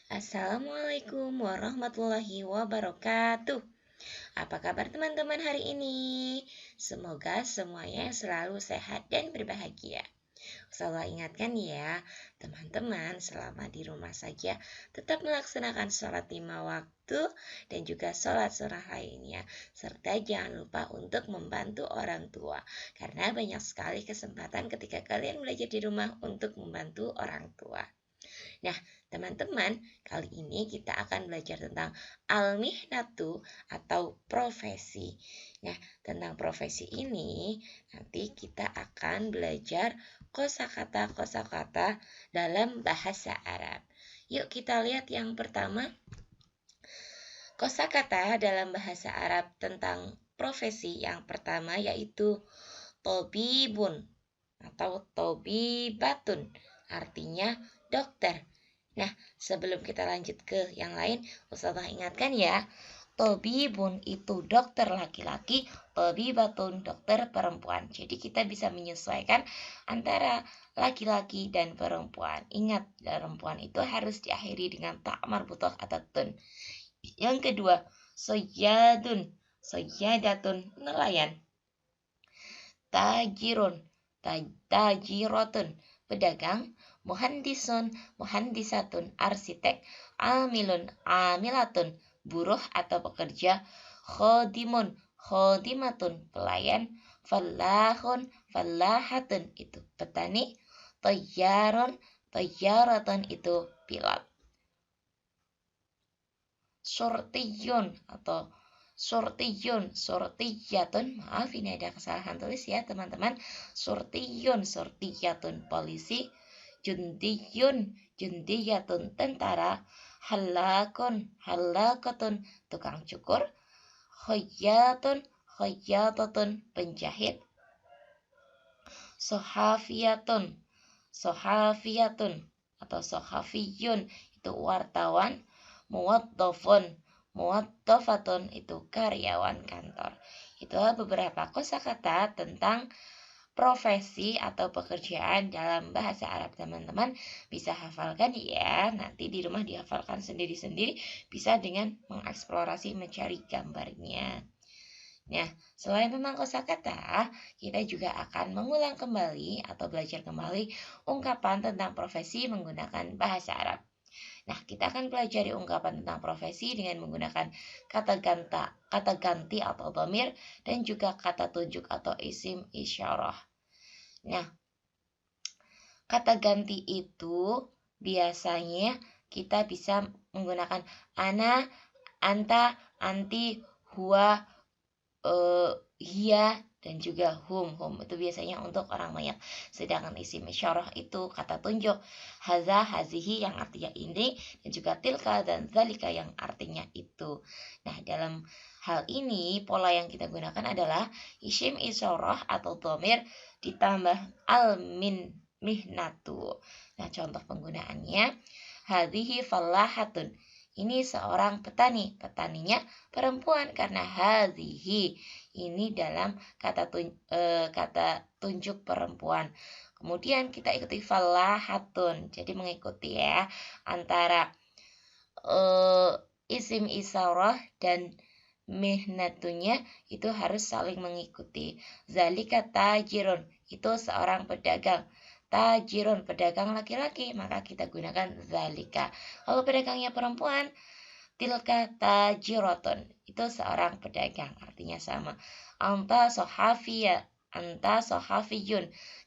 Assalamualaikum warahmatullahi wabarakatuh. Apa kabar teman-teman hari ini? Semoga semuanya selalu sehat dan berbahagia. Selalu ingatkan ya, teman-teman selama di rumah saja tetap melaksanakan sholat 5 waktu dan juga sholat sunnah lainnya. Serta jangan lupa untuk membantu orang tua, karena banyak sekali kesempatan ketika kalian belajar di rumah untuk membantu orang tua. Nah, teman-teman, kali ini kita akan belajar tentang al-mihnatu atau profesi. Nah, tentang profesi ini nanti kita akan belajar kosakata-kosakata dalam bahasa Arab. Yuk kita lihat yang pertama. Kosakata dalam bahasa Arab tentang profesi yang pertama yaitu tobibun atau tobibatun, artinya dokter. Nah, sebelum kita lanjut ke yang lain, Ustazah ingatkan ya, tobibun itu dokter laki-laki, tobibatun dokter perempuan. Jadi kita bisa menyesuaikan antara laki-laki dan perempuan. Ingat, perempuan itu harus diakhiri dengan ta marbutah atau tun. Yang kedua, soyadun, soyadatun, nelayan. Tajirun, tajirotun, pedagang. Muhandisun, muhandisatun, arsitek. Amilun, amilatun, buruh atau pekerja. Khodimun, khodimatun, pelayan. Fallahun, fallahatun, itu petani. Tayyarun, tayyaratun, itu pilot. Surtiyun atau surtiyatun, maaf ini ada kesalahan tulis ya teman-teman. Surtiyatun, polisi. Jundiyatun, tentara. Halakotun, tukang cukur. Khayyatatun, penjahit. Sohafiyatun atau sohafiyun, itu wartawan. Muwaddafatun, itu karyawan kantor. Itulah beberapa kosakata tentang profesi atau pekerjaan dalam bahasa Arab. Teman-teman bisa hafalkan ya, nanti di rumah dihafalkan sendiri-sendiri, bisa dengan mengeksplorasi mencari gambarnya. Nah, selain tentang kosakata, kita juga akan mengulang kembali atau belajar kembali ungkapan tentang profesi menggunakan bahasa Arab. Nah, kita akan pelajari ungkapan tentang profesi dengan menggunakan kata ganti atau dhamir, dan juga kata tunjuk atau isim isyarah. Nah, kata ganti itu biasanya kita bisa menggunakan ana, anta, anti, huwa, hia, dan juga hum. Itu biasanya untuk orang banyak. Sedangkan isim isyarah itu kata tunjuk. Haza, hazihi yang artinya ini, dan juga tilka dan zalika yang artinya itu. Nah, dalam hal ini pola yang kita gunakan adalah isim isyarah atau dhamir ditambah mihnatu. Nah, contoh penggunaannya, hadhihi fallahatun, ini seorang petani. Petaninya perempuan karena hadhihi ini dalam kata tunjuk perempuan. Kemudian kita ikuti fallahatun. Jadi mengikuti ya antara isim isyarah dan mihnatunya itu harus saling mengikuti. Zalika tajirun, itu seorang pedagang. Tajirun, pedagang laki-laki, maka kita gunakan zalika. Kalau pedagangnya perempuan, tilka tajirotun, itu seorang pedagang, artinya sama. Anta sohafiyun,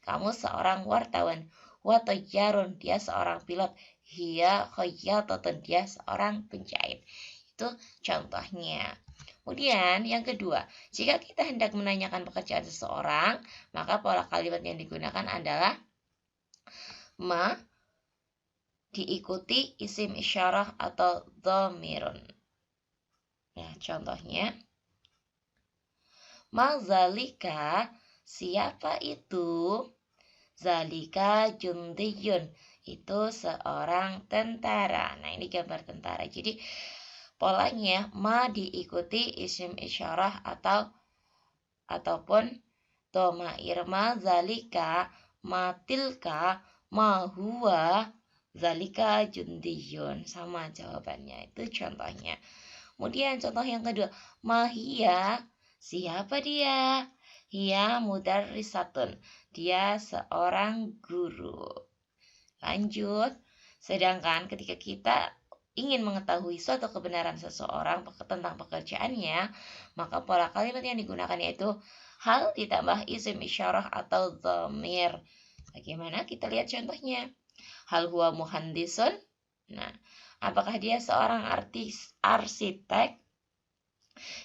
kamu seorang wartawan. Wa tayyarun, dia seorang pilot. Hiya khayyatatun, dia seorang penjahit. Itu contohnya. Kemudian yang kedua, jika kita hendak menanyakan pekerjaan seseorang, maka pola kalimat yang digunakan adalah ma diikuti isim isyarah atau dhamirun. Nah, contohnya, ma zalika, siapa itu? Zalika jundiyun, itu seorang tentara. Nah, ini gambar tentara. Jadi polanya ma diikuti isim isyarah ataupun dhamair. Ma zalika, ma tilka, ma huwa, Zalika jundiyun. Sama jawabannya. Itu contohnya. Kemudian contoh yang kedua, mahia, siapa dia? Hiya mudarrisatun. Dia seorang guru. Lanjut. Sedangkan ketika kita ingin mengetahui suatu kebenaran seseorang tentang pekerjaannya, maka pola kalimat yang digunakan yaitu hal ditambah isim isyarah atau dhamir. Bagaimana? Kita lihat contohnya. Hal huwa muhandisun? Nah, apakah dia seorang arsitek?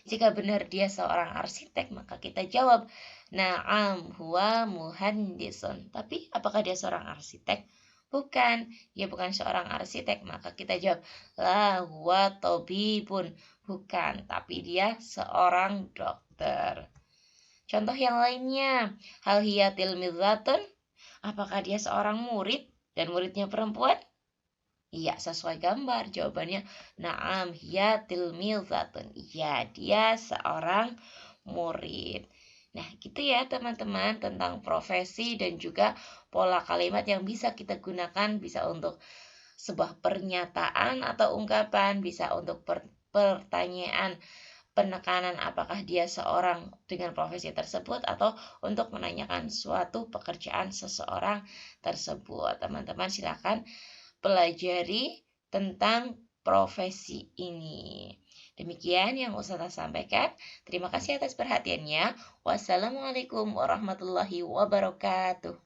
Jika benar dia seorang arsitek, maka kita jawab, na'am huwa muhandisun. Tapi apakah dia seorang arsitek? Bukan, dia bukan seorang arsitek, maka kita jawab, la huwa tabibun. Bukan, tapi dia seorang dokter. Contoh yang lainnya, hal hiya tilmizatun? Apakah dia seorang murid dan muridnya perempuan? Iya, sesuai gambar. Jawabannya na'am hiya tilmizatun. Iya, dia seorang murid. Nah, gitu ya teman-teman tentang profesi dan juga pola kalimat yang bisa kita gunakan, bisa untuk sebuah pernyataan atau ungkapan, bisa untuk pertanyaan, penekanan apakah dia seorang dengan profesi tersebut, atau untuk menanyakan suatu pekerjaan seseorang tersebut. Teman-teman silakan pelajari tentang profesi ini. Demikian yang Ustazah sampaikan. Terima kasih atas perhatiannya. Wassalamualaikum warahmatullahi wabarakatuh.